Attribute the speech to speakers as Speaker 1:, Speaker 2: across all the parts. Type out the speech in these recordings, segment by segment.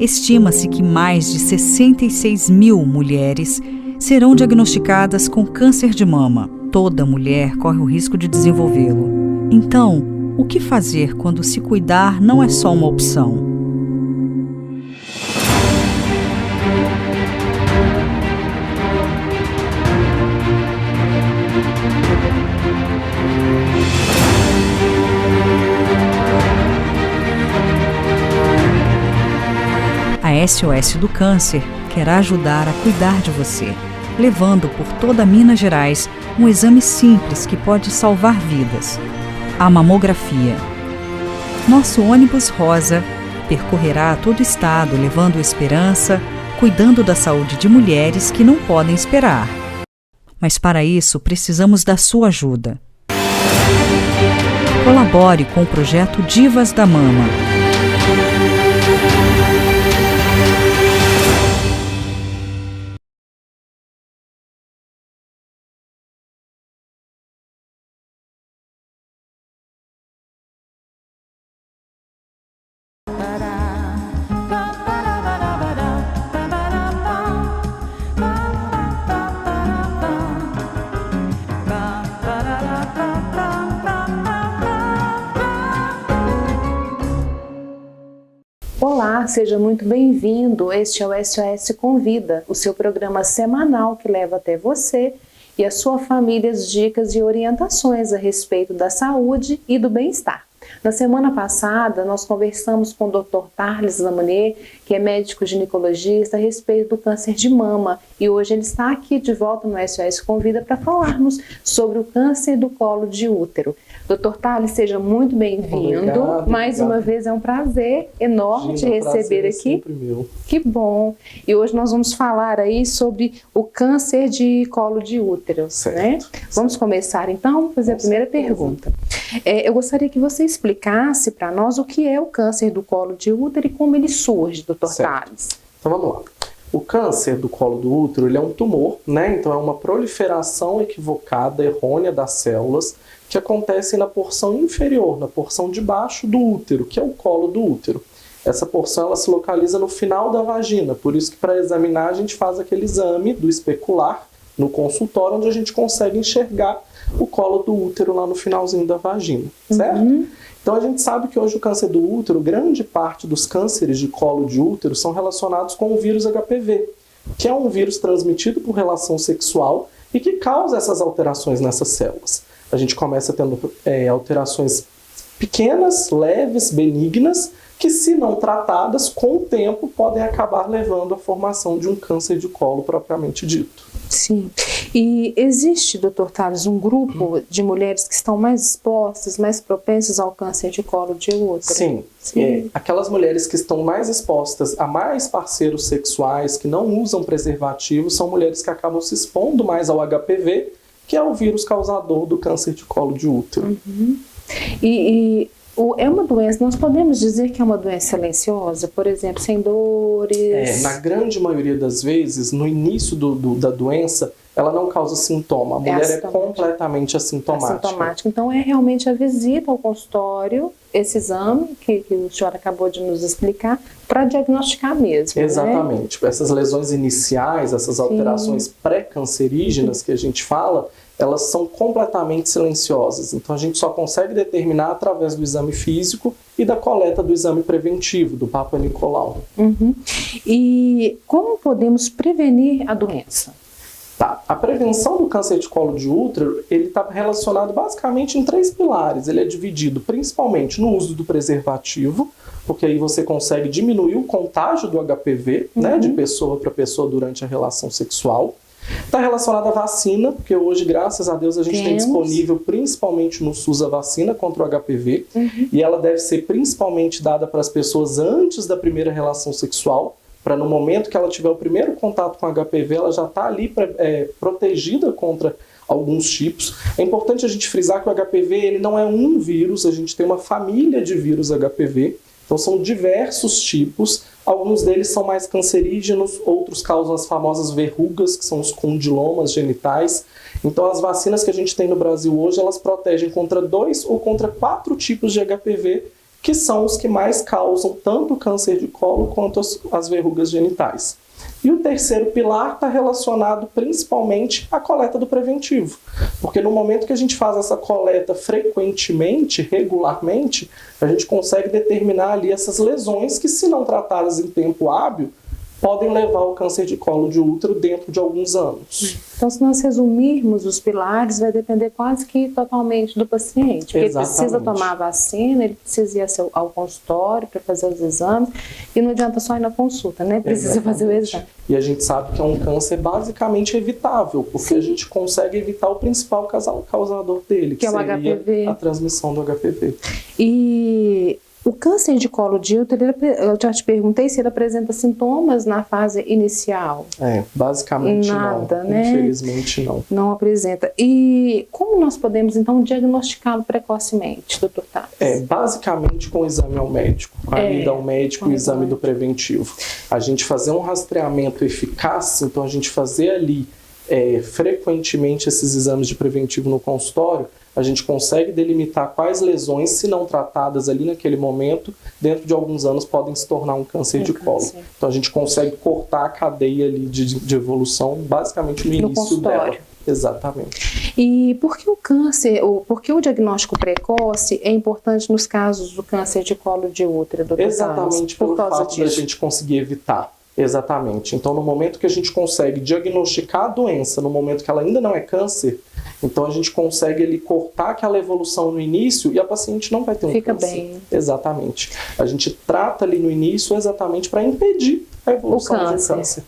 Speaker 1: Estima-se que mais de 66 mil mulheres serão diagnosticadas com câncer de mama. Toda mulher corre o risco de desenvolvê-lo. Então, o que fazer quando se cuidar não é só uma opção? A SOS do Câncer quer ajudar a cuidar de você, levando por toda Minas Gerais um exame simples que pode salvar vidas: a mamografia. Nosso ônibus rosa percorrerá todo o estado levando esperança, cuidando da saúde de mulheres que não podem esperar. Mas para isso precisamos da sua ajuda. Colabore com o projeto Divas da Mama.
Speaker 2: Olá, seja muito bem-vindo. Este é o SOS Convida, o seu programa semanal que leva até você e a sua família as dicas e orientações a respeito da saúde e do bem-estar. Na semana passada, nós conversamos com o Dr. Tarles Lamounier, que é médico ginecologista, a respeito do câncer de mama. E hoje ele está aqui de volta no SOS Convida para falarmos sobre o câncer do colo de útero. Dr. Tarles, seja muito bem-vindo. Mais uma vez é um prazer enorme te receber aqui.
Speaker 3: Sempre meu.
Speaker 2: Que bom. E hoje nós vamos falar aí sobre o câncer de colo de útero,
Speaker 3: Certo.
Speaker 2: né? Vamos começar então, fazer a primeira pergunta. Eu gostaria que você explicasse para nós o que é o câncer do colo de útero e como ele surge, Dr. Tarles.
Speaker 3: Então vamos lá. O câncer do colo do útero, ele é um tumor, né? Então é uma proliferação equivocada, errônea das células que acontecem na porção inferior, na porção de baixo do útero, que é o colo do útero. Essa porção ela se localiza no final da vagina, por isso que para examinar a gente faz aquele exame do especular no consultório, onde a gente consegue enxergar o colo do útero lá no finalzinho da vagina, certo? Então a gente sabe que hoje o câncer do útero, grande parte dos cânceres de colo de útero são relacionados com o vírus HPV, que é um vírus transmitido por relação sexual e que causa essas alterações nessas células. A gente começa tendo alterações pequenas, leves, benignas, que se não tratadas, com o tempo podem acabar levando à formação de um câncer de colo propriamente dito.
Speaker 2: Sim. E existe, Dr. Tarles, um grupo de mulheres que estão mais expostas, mais propensas ao câncer de colo de útero?
Speaker 3: Sim. Aquelas mulheres que estão mais expostas a mais parceiros sexuais, que não usam preservativo, são mulheres que acabam se expondo mais ao HPV, que é o vírus causador do câncer de colo de útero.
Speaker 2: É uma doença, nós podemos dizer que é uma doença silenciosa, por exemplo, sem dores?
Speaker 3: Na grande maioria das vezes, no início da doença, ela não causa sintoma. A mulher é completamente assintomática.
Speaker 2: Então é realmente a visita ao consultório, esse exame que o senhor acabou de nos explicar, para diagnosticar mesmo.
Speaker 3: Exatamente.
Speaker 2: Né?
Speaker 3: Essas lesões iniciais, essas alterações pré-cancerígenas que a gente fala, elas são completamente silenciosas. Então a gente só consegue determinar através do exame físico e da coleta do exame preventivo, do Papa Nicolau.
Speaker 2: E como podemos prevenir a doença?
Speaker 3: Tá. A prevenção do câncer de colo de útero, ele está relacionado basicamente em 3 pilares. Ele é dividido principalmente no uso do preservativo, porque aí você consegue diminuir o contágio do HPV, né, de pessoa para pessoa durante a relação sexual. Está relacionado à vacina, porque hoje, graças a Deus, a gente tem disponível principalmente no SUS a vacina contra o HPV, e ela deve ser principalmente dada para as pessoas antes da primeira relação sexual, para no momento que ela tiver o primeiro contato com o HPV, ela já está ali protegida contra alguns tipos. É importante a gente frisar que o HPV ele não é um vírus, a gente tem uma família de vírus HPV, então são diversos tipos, alguns deles são mais cancerígenos, outros causam as famosas verrugas, que são os condilomas genitais. Então as vacinas que a gente tem no Brasil hoje, elas protegem contra 2 ou contra 4 tipos de HPV, que são os que mais causam tanto o câncer de colo quanto as verrugas genitais. E o terceiro pilar está relacionado principalmente à coleta do preventivo. Porque no momento que a gente faz essa coleta frequentemente, regularmente, a gente consegue determinar ali essas lesões que, se não tratadas em tempo hábil, podem levar ao câncer de colo de útero dentro de alguns anos.
Speaker 2: Então, se nós resumirmos os pilares, vai depender quase que totalmente do paciente. Porque ele precisa tomar a vacina, ele precisa ir ao consultório para fazer os exames, e não adianta só ir na consulta, né? Precisa fazer o exame.
Speaker 3: E a gente sabe que é um câncer basicamente evitável, porque a gente consegue evitar o principal causador dele, que
Speaker 2: é o HPV.
Speaker 3: A transmissão do HPV.
Speaker 2: E o câncer de colo de útero, eu já te perguntei se ele apresenta sintomas na fase inicial.
Speaker 3: Basicamente
Speaker 2: nada,
Speaker 3: não.
Speaker 2: Né?
Speaker 3: Infelizmente não.
Speaker 2: Não apresenta. E como nós podemos, então, diagnosticá-lo precocemente, doutor Thales?
Speaker 3: Basicamente com o exame ao médico, com a ida ao médico, o exame do preventivo. A gente fazer um rastreamento eficaz, então a gente fazer ali frequentemente esses exames de preventivo no consultório, a gente consegue delimitar quais lesões, se não tratadas ali naquele momento, dentro de alguns anos podem se tornar um câncer de colo. Então a gente consegue cortar a cadeia ali de evolução basicamente no início dela. Exatamente.
Speaker 2: E por que o câncer, por que o diagnóstico precoce é importante nos casos do câncer de colo de útero, doutor Thales?
Speaker 3: Exatamente pelo fato da gente conseguir evitar. Exatamente. Então, no momento que a gente consegue diagnosticar a doença, no momento que ela ainda não é câncer, então a gente consegue ali cortar aquela evolução no início e a paciente não vai ter um câncer.
Speaker 2: Fica bem.
Speaker 3: Exatamente. A gente trata ali no início exatamente para impedir a evolução do câncer.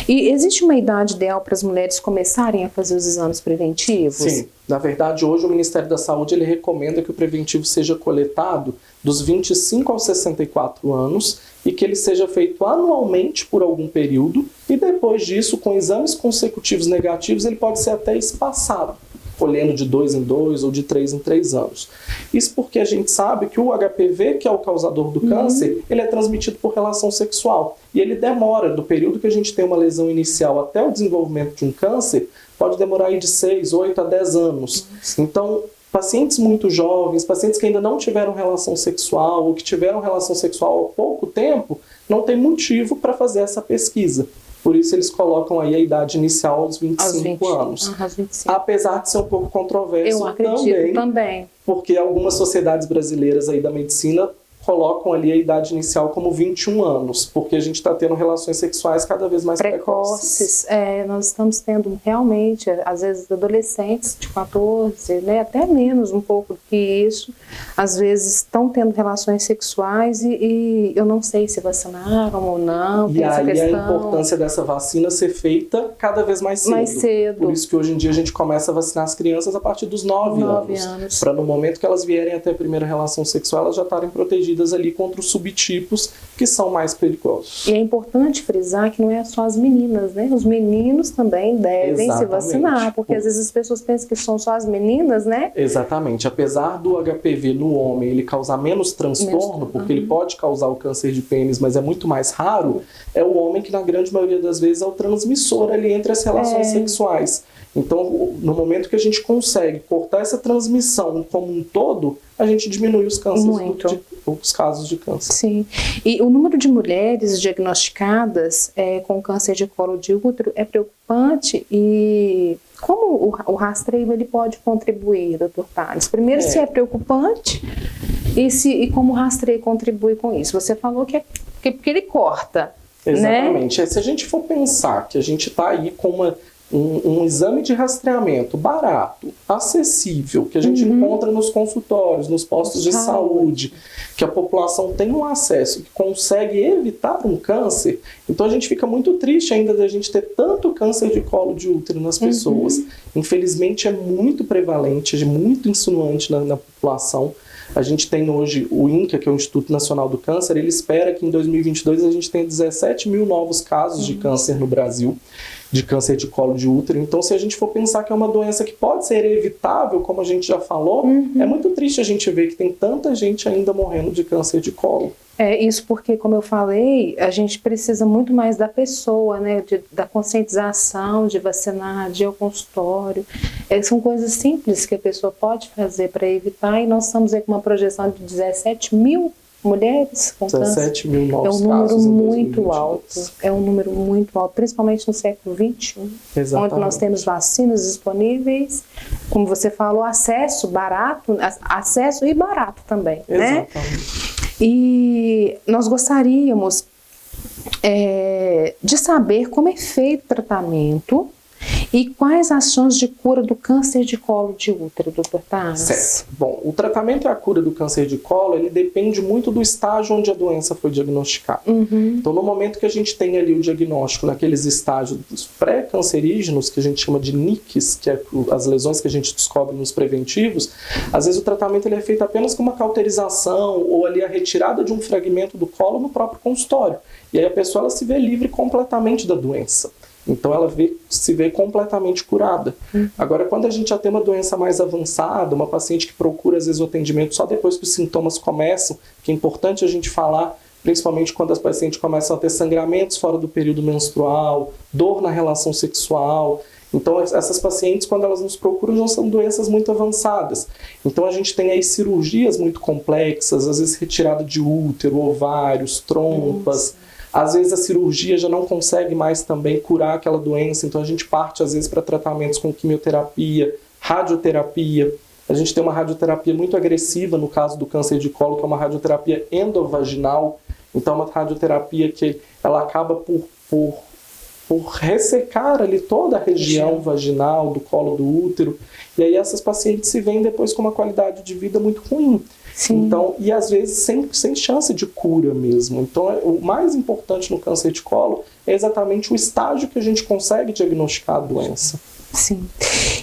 Speaker 2: E existe uma idade ideal para as mulheres começarem a fazer os exames preventivos?
Speaker 3: Sim. Na verdade, hoje o Ministério da Saúde ele recomenda que o preventivo seja coletado dos 25 aos 64 anos e que ele seja feito anualmente por algum período e depois disso, com exames consecutivos negativos, ele pode ser até espaçado, colhendo de 2 em 2 ou de 3 em 3 anos. Isso porque a gente sabe que o HPV, que é o causador do câncer, ele é transmitido por relação sexual. E ele demora, do período que a gente tem uma lesão inicial até o desenvolvimento de um câncer, pode demorar aí de 6, 8 a 10 anos. Então, pacientes muito jovens, pacientes que ainda não tiveram relação sexual ou que tiveram relação sexual há pouco tempo, não tem motivo para fazer essa pesquisa. Por isso eles colocam aí a idade inicial aos 25 anos.
Speaker 2: Aos 25.
Speaker 3: Apesar de ser um pouco controverso,
Speaker 2: eu acredito também.
Speaker 3: Porque algumas sociedades brasileiras aí da medicina colocam ali a idade inicial como 21 anos, porque a gente está tendo relações sexuais cada vez mais precoces.
Speaker 2: Nós estamos tendo realmente, às vezes, adolescentes de 14, né, até menos um pouco que isso, às vezes estão tendo relações sexuais e eu não sei se vacinaram ou não.
Speaker 3: E aí a importância dessa vacina ser feita cada vez mais cedo. Por isso que hoje em dia a gente começa a vacinar as crianças a partir dos 9 anos. Para no momento que elas vierem até a primeira relação sexual, elas já estarem protegidas ali contra os subtipos que são mais perigosos.
Speaker 2: E é importante frisar que não é só as meninas, né? Os meninos também devem se vacinar, porque às vezes as pessoas pensam que são só as meninas, né?
Speaker 3: Exatamente. Apesar do HPV no homem ele causar menos transtorno, porque ele pode causar o câncer de pênis, mas é muito mais raro, é o homem que na grande maioria das vezes é o transmissor ali entre as relações sexuais. Então, no momento que a gente consegue cortar essa transmissão como um todo, a gente diminui os cânceres, os casos de câncer.
Speaker 2: Sim. E o número de mulheres diagnosticadas com câncer de colo de útero é preocupante e como o rastreio ele pode contribuir, doutor Thales? Primeiro, se é preocupante e como o rastreio contribui com isso. Você falou que porque ele corta.
Speaker 3: Exatamente.
Speaker 2: Né?
Speaker 3: Se a gente for pensar que a gente está aí com um exame de rastreamento barato, acessível, que a gente encontra nos consultórios, nos postos de saúde, que a população tem um acesso, que consegue evitar um câncer, então a gente fica muito triste ainda da gente ter tanto câncer de colo de útero nas pessoas. Infelizmente é muito prevalente, é muito insinuante na população. A gente tem hoje o INCA, que é o Instituto Nacional do Câncer, ele espera que em 2022 a gente tenha 17 mil novos casos de câncer no Brasil. de câncer de colo de útero. Então, se a gente for pensar que é uma doença que pode ser evitável, como a gente já falou, é muito triste a gente ver que tem tanta gente ainda morrendo de câncer de colo.
Speaker 2: Isso porque, como eu falei, a gente precisa muito mais da pessoa, né, da conscientização, de vacinar, de ir ao consultório. São coisas simples que a pessoa pode fazer para evitar, e nós estamos aí com uma projeção de 17 mil mulheres com
Speaker 3: 17 mil novos casos.
Speaker 2: É um número muito alto, principalmente no século XXI, onde nós temos vacinas disponíveis, como você falou, acesso e barato também, né? E nós gostaríamos de saber como é feito o tratamento e quais ações de cura do câncer de colo de útero, doutor Thales?
Speaker 3: Certo. Bom, o tratamento e a cura do câncer de colo, ele depende muito do estágio onde a doença foi diagnosticada. Então, no momento que a gente tem ali o diagnóstico naqueles estágios pré-cancerígenos, que a gente chama de NICs, que é as lesões que a gente descobre nos preventivos, às vezes o tratamento ele é feito apenas com uma cauterização ou ali a retirada de um fragmento do colo no próprio consultório. E aí a pessoa ela se vê livre completamente da doença. Então ela se vê completamente curada. Agora, quando a gente já tem uma doença mais avançada, uma paciente que procura às vezes o atendimento só depois que os sintomas começam, que é importante a gente falar, principalmente quando as pacientes começam a ter sangramentos fora do período menstrual, dor na relação sexual. Então essas pacientes, quando elas nos procuram, já são doenças muito avançadas. Então a gente tem aí cirurgias muito complexas, às vezes retirada de útero, ovários, trompas. Às vezes a cirurgia já não consegue mais também curar aquela doença, então a gente parte às vezes para tratamentos com quimioterapia, radioterapia. A gente tem uma radioterapia muito agressiva no caso do câncer de colo, que é uma radioterapia endovaginal. Então é uma radioterapia que ela acaba por ressecar ali toda a região vaginal do colo do útero. E aí essas pacientes se veem depois com uma qualidade de vida muito ruim.
Speaker 2: Sim.
Speaker 3: Então, e às vezes sem chance de cura mesmo. Então, o mais importante no câncer de colo é exatamente o estágio que a gente consegue diagnosticar a doença.
Speaker 2: Sim.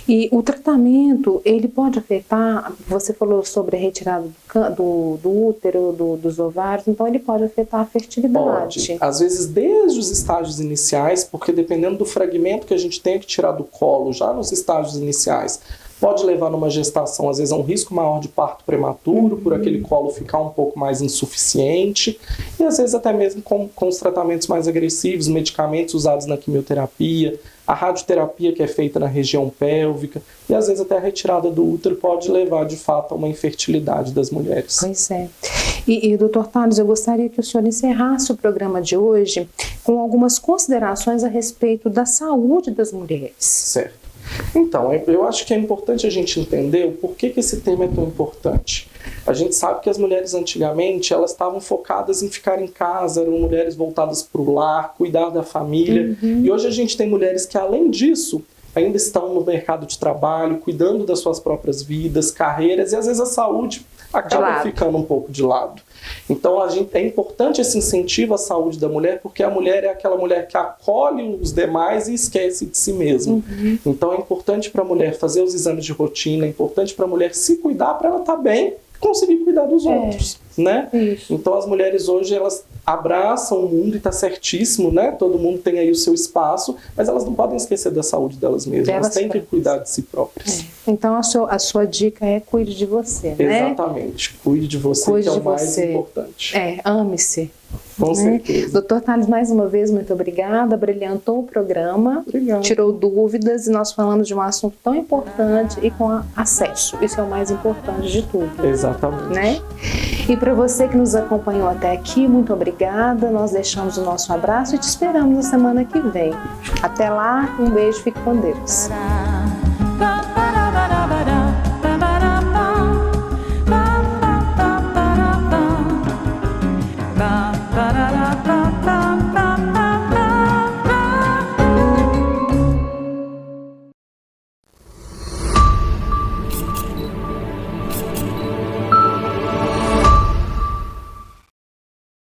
Speaker 2: E o tratamento, ele pode afetar, você falou sobre a retirada do útero, dos ovários, então ele pode afetar a fertilidade.
Speaker 3: Pode. Às vezes desde os estágios iniciais, porque dependendo do fragmento que a gente tem que tirar do colo, já nos estágios iniciais, pode levar numa gestação, às vezes, a um risco maior de parto prematuro, por aquele colo ficar um pouco mais insuficiente, e às vezes até mesmo com os tratamentos mais agressivos, medicamentos usados na quimioterapia, a radioterapia que é feita na região pélvica, e às vezes até a retirada do útero pode levar, de fato, a uma infertilidade das mulheres.
Speaker 2: Pois é. E doutor Thales, eu gostaria que o senhor encerrasse o programa de hoje com algumas considerações a respeito da saúde das mulheres.
Speaker 3: Certo. Então, eu acho que é importante a gente entender o porquê que esse tema é tão importante. A gente sabe que as mulheres antigamente, elas estavam focadas em ficar em casa, eram mulheres voltadas para o lar, cuidar da família. E hoje a gente tem mulheres que, além disso, ainda estão no mercado de trabalho, cuidando das suas próprias vidas, carreiras, e às vezes a saúde acaba ficando um pouco de lado. Então é importante esse incentivo à saúde da mulher, porque a mulher é aquela mulher que acolhe os demais e esquece de si mesma. Então é importante para a mulher fazer os exames de rotina, é importante para a mulher se cuidar para ela estar bem e conseguir cuidar dos outros, né?
Speaker 2: Isso.
Speaker 3: Então as mulheres hoje, elas abraçam o mundo e está certíssimo, né? Todo mundo tem aí o seu espaço, mas elas não podem esquecer da saúde delas mesmas, elas têm que cuidar de si próprias.
Speaker 2: Então a sua dica é cuide de você, né?
Speaker 3: Exatamente, cuide de você, que é o mais importante.
Speaker 2: Ame-se.
Speaker 3: Com certeza.
Speaker 2: Doutor Thales, mais uma vez, muito obrigada, brilhantou o programa, tirou dúvidas e nós falamos de um assunto tão importante e com acesso, isso é o mais importante de tudo.
Speaker 3: Exatamente.
Speaker 2: Né? E para você que nos acompanhou até aqui, muito obrigada, nós deixamos o nosso abraço e te esperamos na semana que vem. Até lá, um beijo, fique com Deus. Ba ba ba ba